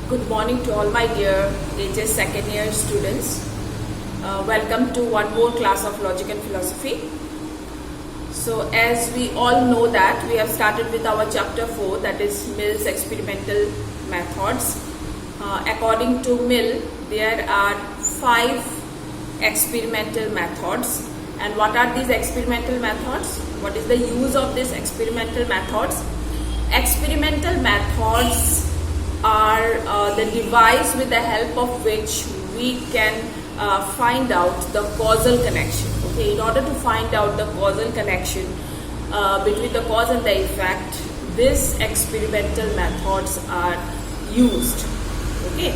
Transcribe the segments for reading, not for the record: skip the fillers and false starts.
Good morning to all my dear HS second year students. Welcome to one more class of Logic and Philosophy. So as we all know that we have started with our chapter 4, that is Mill's experimental methods. According to Mill, there are 5 experimental methods. And what are these experimental methods? What is the use of these experimental methods? Experimental methods are the device with the help of which we can find out the causal connection. Okay, in order to find out the causal connection between the cause and the effect, these experimental methods are used. Okay,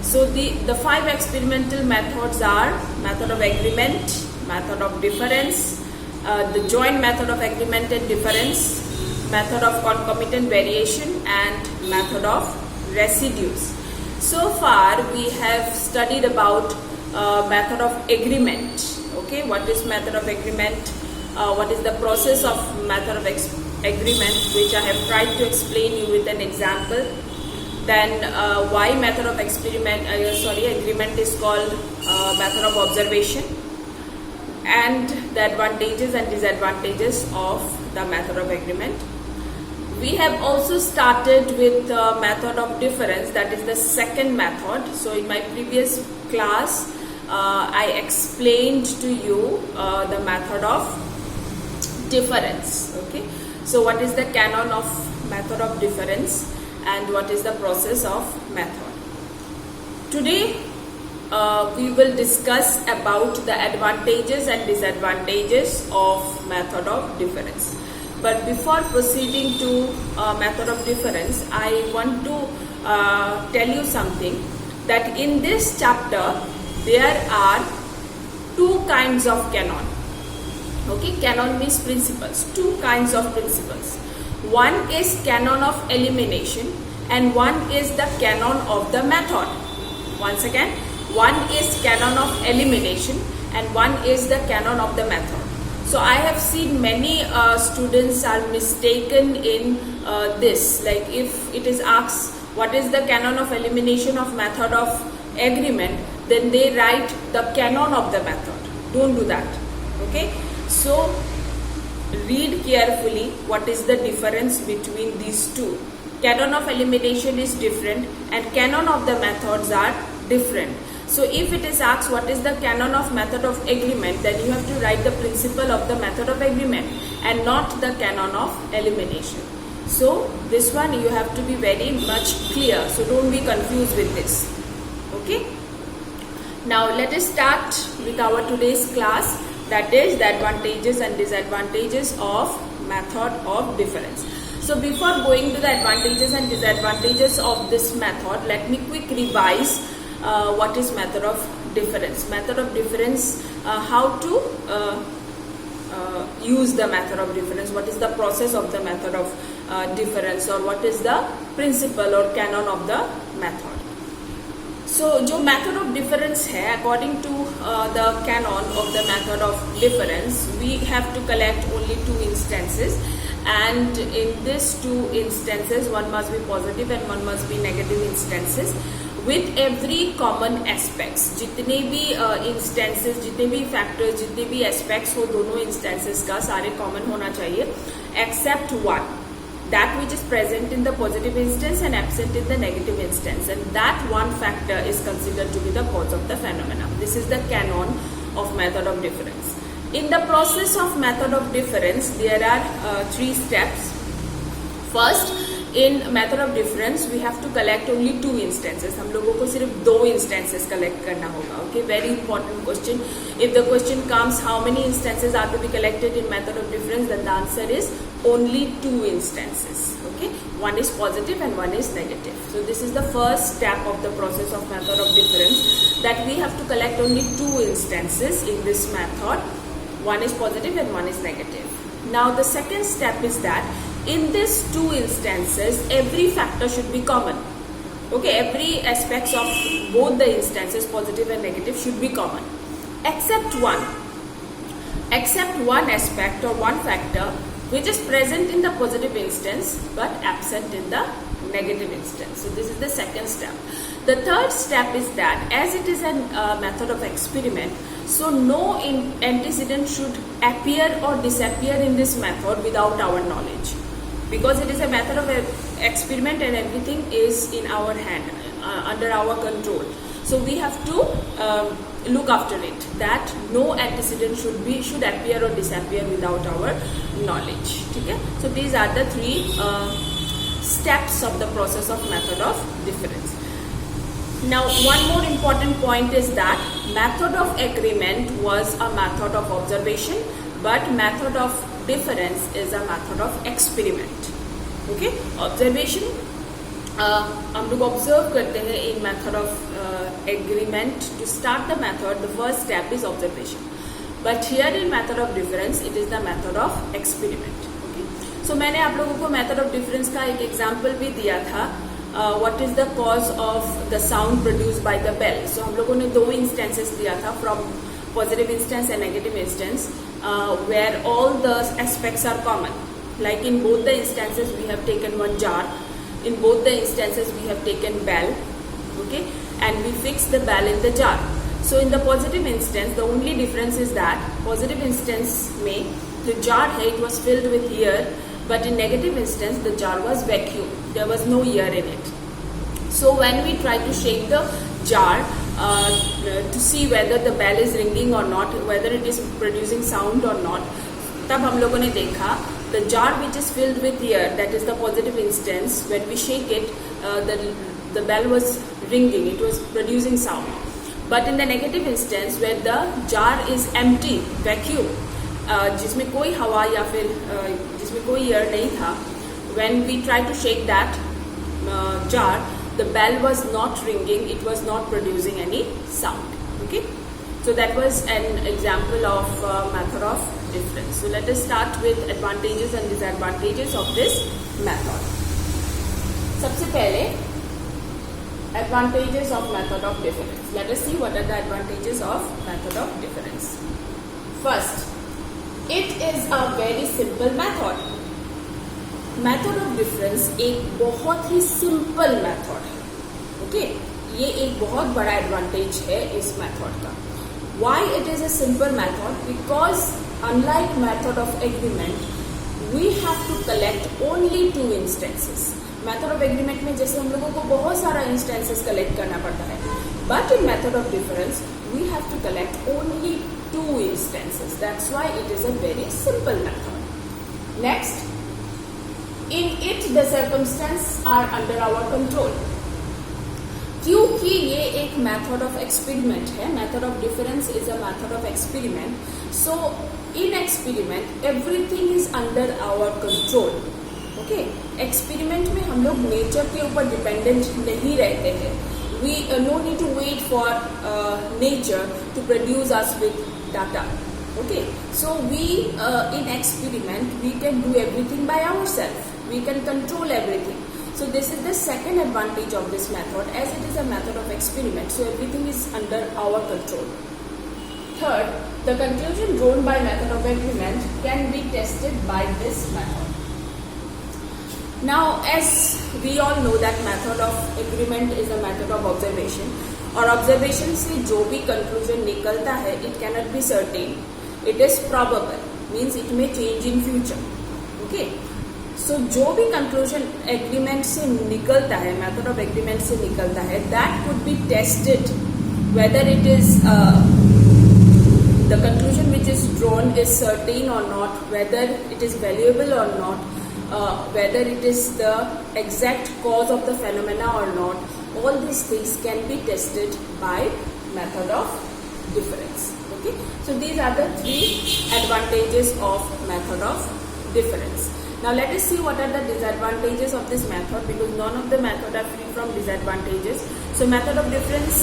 so the 5 experimental methods are method of agreement, method of difference, the joint method of agreement and difference, method of concomitant variation, and method of residues. So far we have studied about method of agreement. Okay, what is method of agreement? What is the process of method of agreement, which I have tried to explain you with an example. Then why method of agreement is called method of observation, and the advantages and disadvantages of the method of agreement. We have also started with the method of difference, that is the second method. So in my previous class, I explained to you the method of difference. Okay, so what is the canon of method of difference and what is the process of method? Today we will discuss about the advantages and disadvantages of method of difference. But before proceeding to method of difference, I want to tell you something, that in this chapter there are 2 kinds of canon. Okay, canon means principles, 2 kinds of principles. One is canon of elimination and one is the canon of the method. Once again, one is canon of elimination and one is the canon of the method. So I have seen many students are mistaken in this. Like if it is asked what is the canon of elimination of method of agreement, then they write the canon of the method. Don't do that. Okay. So read carefully what is the difference between these 2. Canon of elimination is different and canon of the methods are different. So if it is asked what is the canon of method of agreement, then you have to write the principle of the method of agreement and not the canon of elimination. So this one you have to be very much clear. So don't be confused with this. Okay. Now let us start with our today's class, that is the advantages and disadvantages of method of difference. So before going to the advantages and disadvantages of this method, let me quick revise what is method of difference. Method of difference, how to use the method of difference, what is the process of the method of difference, or what is the principle or canon of the method. So जो method of difference है, according to the canon of the method of difference, we have to collect only 2 instances, and in these 2 instances one must be positive and one must be negative instances with every common aspects. जितने भी instances, जितने भी factors, जितने भी aspects हो दोनों instances का सारे common होना चाहिए, except one, that which is present in the positive instance and absent in the negative instance, and that one factor is considered to be the cause of the phenomena. This is the canon of method of difference. In the process of method of difference, there are 3 steps. First, in method of difference we have to collect only 2 instances. हम लोगों को सिर्फ 2 instances collect करना होगा. Okay, very important question. If the question comes how many instances are to be collected in method of difference, then the answer is only 2 instances. Okay, one is positive and one is negative. So this is the first step of the process of method of difference, that we have to collect only 2 instances in this method. One is positive and one is negative. Now the second step is that in these 2 instances every factor should be common. Okay, every aspects of both the instances, positive and negative, should be common except one aspect or one factor which is present in the positive instance but absent in the negative instance. So this is the second step. The third step is that as it is a method of experiment, so no antecedent should appear or disappear in this method without our knowledge, because it is a method of experiment and everything is in our hand, under our control. So we have to look after it, that no antecedent should appear or disappear without our knowledge. Okay? So these are the three steps of the process of method of difference. Now one more important point is that method of agreement was a method of observation, but method of difference is a method of experiment. Okay? Observation, हम लोग observe करते हैं in method of agreement. To start the method, the first step is observation, but here in method of difference it is the method of experiment. Okay, so मैंने आप लोगों को method of difference का एक example भी दिया था. What is the cause of the sound produced by the bell. So हम लोगों ने दो इंस्टेंसेस दिया था, from positive instance and negative instance, where all the aspects are common. Like in both the instances we have taken one jar, in both the instances we have taken bell, okay, and we fixed the bell in the jar. So in the positive instance the only difference is that positive instance में the jar है it was filled with air, but in negative instance the jar was vacuum, there was no air in it. So when we try to shake the jar to see whether the bell is ringing or not, whether it is producing sound or not, तब हम लोगों ने देखा the jar which is filled with air, that is the positive instance, when we shake it, the bell was ringing, it was producing sound. But in the negative instance, where the jar is empty, vacuum, जिसमें कोई हवा या फिर जिसमें कोई air नहीं था, when we try to shake that jar, the bell was not ringing, it was not producing any sound. Okay, so that was an example of method of difference. So let us start with advantages and disadvantages of this method. सबसे पहले advantages of method of difference. Let us see what are the advantages of method of difference. First, it is a very simple method. Method of difference एक बहुत ही simple method है. Okay? ये एक बहुत बड़ा advantage है इस method का. Why it is a simple method? Because unlike method of agreement, we have to collect only two instances. Method of agreement में जैसे हम लोगों को बहुत सारा instances collect करना पड़ता है, but in method of difference, we have to collect only two instances. That's why it is a very simple method. Next, in it the circumstances are under our control. क्योंकि ये एक method of experiment है, method of difference is a method of experiment. So in experiment everything is under our control. Okay, experiment में हम लोग nature के ऊपर dependent नहीं रहते हैं. We no need to wait for nature to produce us with data. Okay, so we in experiment we can do everything by ourself, we can control everything. So this is the second advantage of this method, as it is a method of experiment, so everything is under our control. Third, the conclusion drawn by method of agreement can be tested by this method. Now, as we all know that method of agreement is a method of observation, और observation से जो भी conclusion निकलता है, it cannot be certain, it is probable, means it may change in future. Okay? So जो भी conclusion agreement से निकलता है, मेथड ऑफ एग्रीमेंट से निकलता है, that could be tested whether it is the conclusion which is drawn is certain और not, whether it is valuable और not, whether it is the exact cause of the phenomena और not. All these things can be tested by method of difference. Okay, so these are the three advantages of method of difference. Now let us see what are the disadvantages of this method, because none of the method are free from disadvantages. So method of difference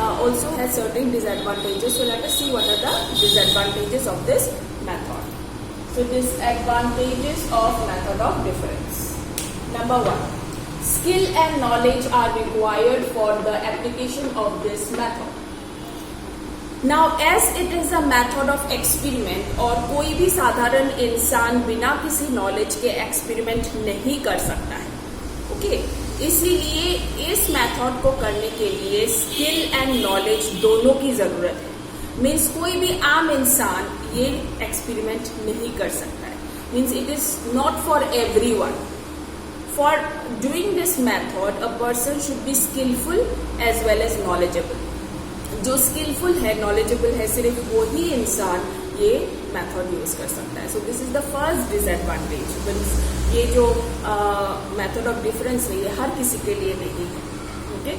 also has certain disadvantages. So let us see what are the disadvantages of this method. So disadvantages of method of difference. Number 1, skill and knowledge are required for the application of this method. Now as it is a method of experiment, और कोई भी साधारण इंसान बिना किसी knowledge के experiment नहीं कर सकता है, ओके इसीलिए इस मेथड को करने के लिए स्किल एंड नॉलेज दोनों की जरूरत है। मीन्स कोई भी आम इंसान ये एक्सपेरिमेंट नहीं कर सकता है, means it is not for everyone. For doing this method a person should be skilful as well as knowledgeable. जो स्किलफुल है, नॉलेजेबल है, सिर्फ वो ही इंसान ये मेथड यूज कर सकता है। So this is the first disadvantage. Means ये जो मेथड ऑफ डिफरेंस है ये हर किसी के लिए नहीं है, okay.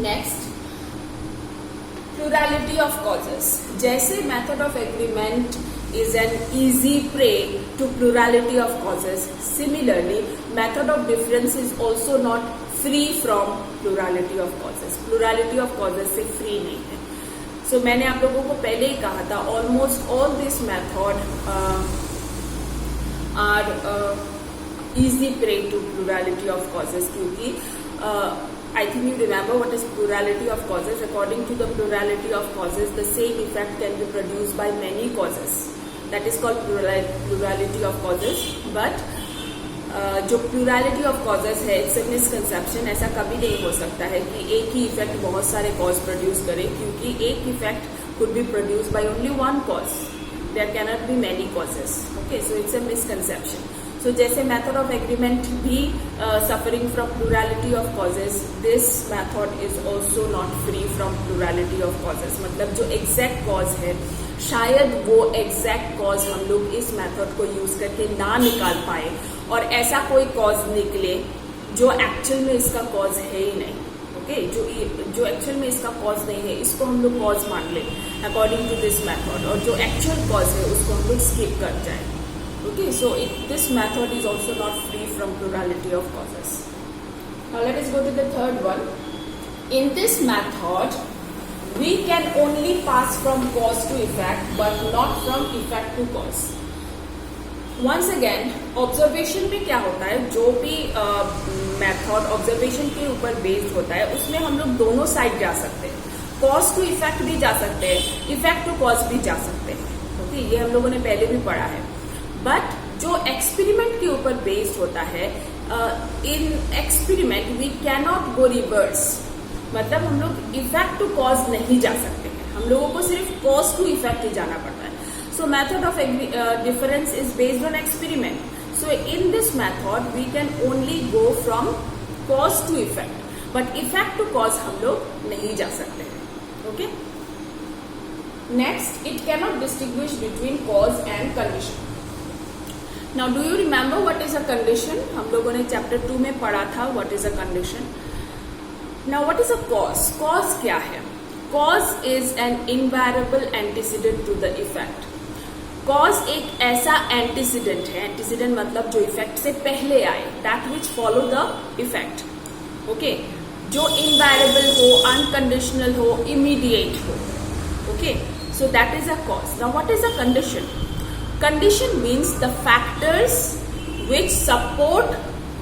Next, plurality of causes. जैसे method of agreement is an easy prey to plurality of causes, similarly method of difference is also not free from plurality of causes. Plurality of causes से free नहीं है। So मैंने आप लोगों को पहले ही कहा था, almost all this method are easy prey to plurality of causes, क्योंकि I think you remember what is plurality of causes. According to the plurality of causes, the same effect can be produced by many causes. That is called plurality of causes. But जो plurality of causes है, it's a misconception. ऐसा कभी नहीं हो सकता है कि एक ही इफेक्ट बहुत सारे कॉज प्रोड्यूस करे, क्योंकि एक effect could be produced by only one cause. There cannot be many causes. Okay, so it's a misconception. So जैसे मेथड ऑफ एग्रीमेंट भी suffering from plurality of causes, this method is also not free from plurality of causes. मतलब जो exact cause है, शायद वो exact cause हम लोग इस मेथड को यूज करके ना निकाल पाए, और ऐसा कोई कॉज निकले जो एक्चुअल में इसका कॉज है ही नहीं, ओके जो एक्चुअल में इसका कॉज नहीं है, इसको हम लोग कॉज मान ले अकॉर्डिंग टू दिस मेथड, और जो एक्चुअल कॉज है उसको हम लोग स्किप कर जाए। Okay, so this method is also not free from plurality of causes. Now let us go to the third one. In this method, we can only pass from cause to effect, but not from effect to cause. Once again, observation में क्या होता है, जो भी method observation के ऊपर based होता है, उसमें हम लोग दोनों साइड जा सकते हैं, cause to effect भी जा सकते हैं, effect to cause भी जा सकते हैं। Okay, ये हम लोगों ने पहले भी पढ़ा है। बट जो एक्सपेरिमेंट के ऊपर बेस्ड होता है, in experiment we can not go reverse. मतलब हम लोग इफेक्ट टू कॉज नहीं जा सकते हैं, हम लोगों को सिर्फ कॉज टू इफेक्ट ही जाना पड़ता है। So method of difference is based on experiment. So in this method we can only go from cause to effect, but effect to cause हम लोग नहीं जा सकते हैं, okay. Next, it cannot distinguish between cause and condition. Now do you remember what is a condition? हम लोगों ने chapter 2 में पढ़ा था what is a condition. Now what is a cause? Cause क्या है? Cause is an invariable antecedent to the effect. Cause एक ऐसा antecedent है, antecedent मतलब जो effect से पहले आए, that which follow the effect. Okay? जो invariable हो, unconditional हो, immediate हो. Okay? So that is a cause. Now what is a condition? Condition means the factors which support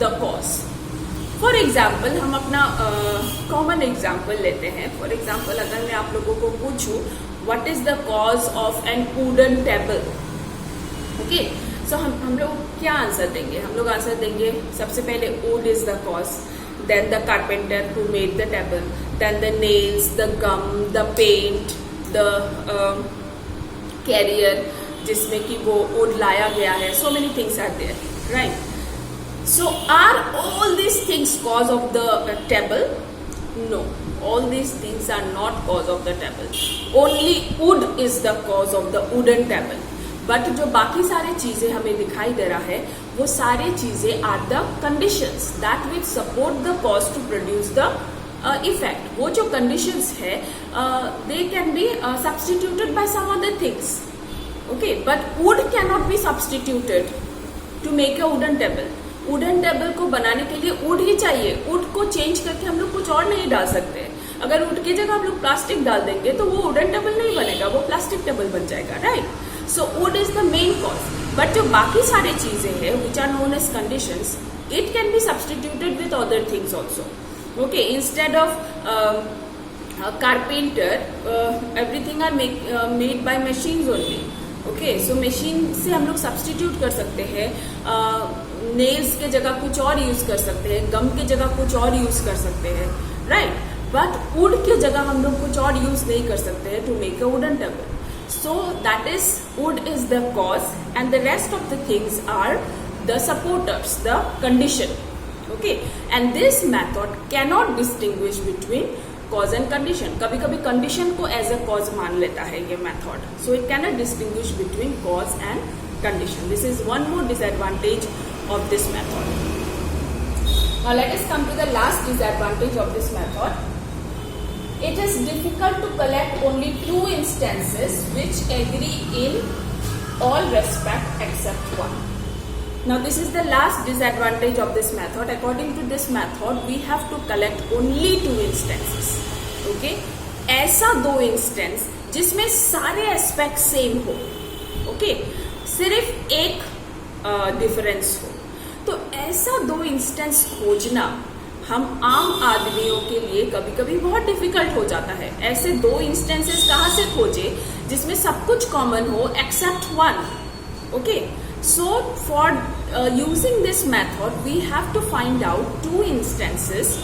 the cause. For example, हम अपना common example लेते हैं. For example, अगर मैं आप लोगों को पूछूं what is the cause of an wooden table? Okay, so हम लोग क्या आंसर देंगे? हम लोग आंसर देंगे सबसे पहले wood is the cause, then the carpenter who made the table, then the nails, the gum, the paint, the carrier जिसमें कि वो वुड लाया गया है. So many things are there, right? So are all these things cause of the table? No, all these things are not cause of the table. Only wood is the cause of the wooden table. But जो बाकी सारी चीजें हमें दिखाई दे रहा है वो सारी चीजें are the conditions that which support the cause to produce the effect. वो जो conditions है they can be substituted by some other things. Okay, but wood cannot be substituted to make a wooden table. Wooden table को बनाने के लिए would he चाहिए. Would को change करके हम लोग कुछ और नहीं डाल सकते. अगर वुड की जगह हम लोग प्लास्टिक डाल देंगे तो वो वुडन टेबल नहीं बनेगा, वो प्लास्टिक टेबल बन जाएगा, right? So wood is the main cause. But जो बाकी सारी चीजें हैं which are known as conditions, it can be substituted with other things also. Okay, instead of carpenter, everything are made by machines only. Okay, so machine से हम लोग substitute कर सकते हैं. नेल्स के जगह कुछ और यूज कर सकते हैं, गम के जगह कुछ और यूज कर सकते हैं, राइट. बट वुड के जगह हम लोग कुछ और यूज नहीं कर सकते हैं to make a wooden table. So that is, wood is the cause and the rest of the things are the supporters, the condition. Okay, and this method cannot distinguish between cause and condition. कभी कभी condition को as a cause मान लेता है ये method. So it cannot distinguish between cause and condition. This is one more disadvantage of this method. Now let us come to the last disadvantage of this method. It is difficult to collect only two instances which agree in all respect except one. Now this is the last disadvantage of this method. According to this method, we have to collect only two instances. Okay? ऐसा दो instance जिसमें सारे aspect same हो. Okay, सिर्फ एक difference हो. तो ऐसा दो इंस्टेंस खोजना हम आम आदमियों के लिए कभी कभी बहुत डिफिकल्ट हो जाता है. ऐसे दो इंस्टेंसेस कहाँ से खोजे जिसमें सब कुछ कॉमन हो except one. Okay, so for using this method we have to find out two instances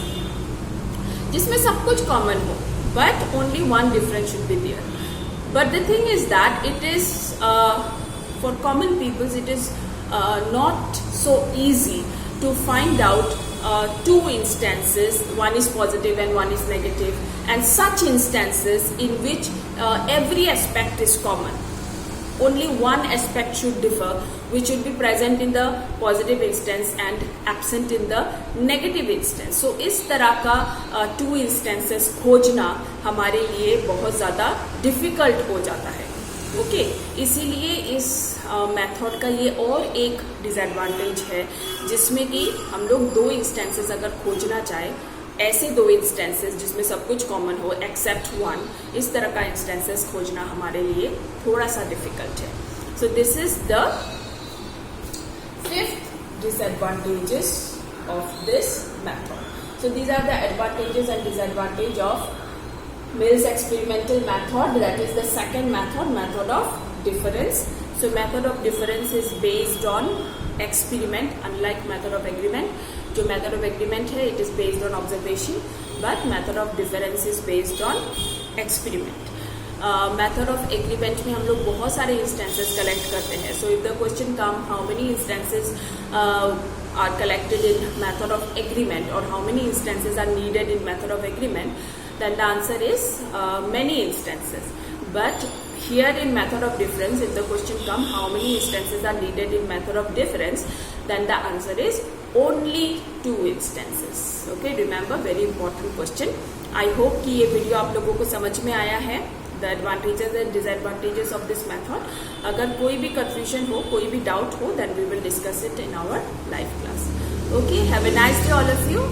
जिसमें सब कुछ कॉमन हो but only one difference should be there. But the thing is that it is for common peoples it is not so easy to find out two instances, one is positive and one is negative, and such instances in which every aspect is common. Only one aspect should differ, which should be present in the positive instance and absent in the negative instance. So इस तरह का two instances खोजना हमारे लिए बहुत ज़्यादा difficult हो जाता है. ओके, इसीलिए इस मेथड का ये और एक डिसएडवांटेज है जिसमें कि हम लोग दो इंस्टेंसेस अगर खोजना चाहे, ऐसे दो इंस्टेंसेस जिसमें सब कुछ कॉमन हो एक्सेप्ट वन, इस तरह का इंस्टेंसेस खोजना हमारे लिए थोड़ा सा डिफिकल्ट है. So this is the fifth disadvantages of this method. So these are the advantages and disadvantage of Mills experimental method, that is the second method, method of difference. So method of difference is based on experiment, unlike method of agreement. जो method of agreement है it is based on observation, but method of difference is based on experiment. Method of agreement में हम लोग बहुत सारे instances collect करते हैं. So if the question come how many instances are collected in method of agreement or how many instances are needed in method of agreement, then the answer is many instances. But here in method of difference, if the question come how many instances are needed in method of difference, then the answer is only two instances. Okay, remember, very important question. I hope कि ये video आप लोगों को समझ में आया है, the advantages and disadvantages of this method. अगर कोई भी confusion हो, कोई भी doubt हो, then we will discuss it in our live class. Okay, have a nice day all of you.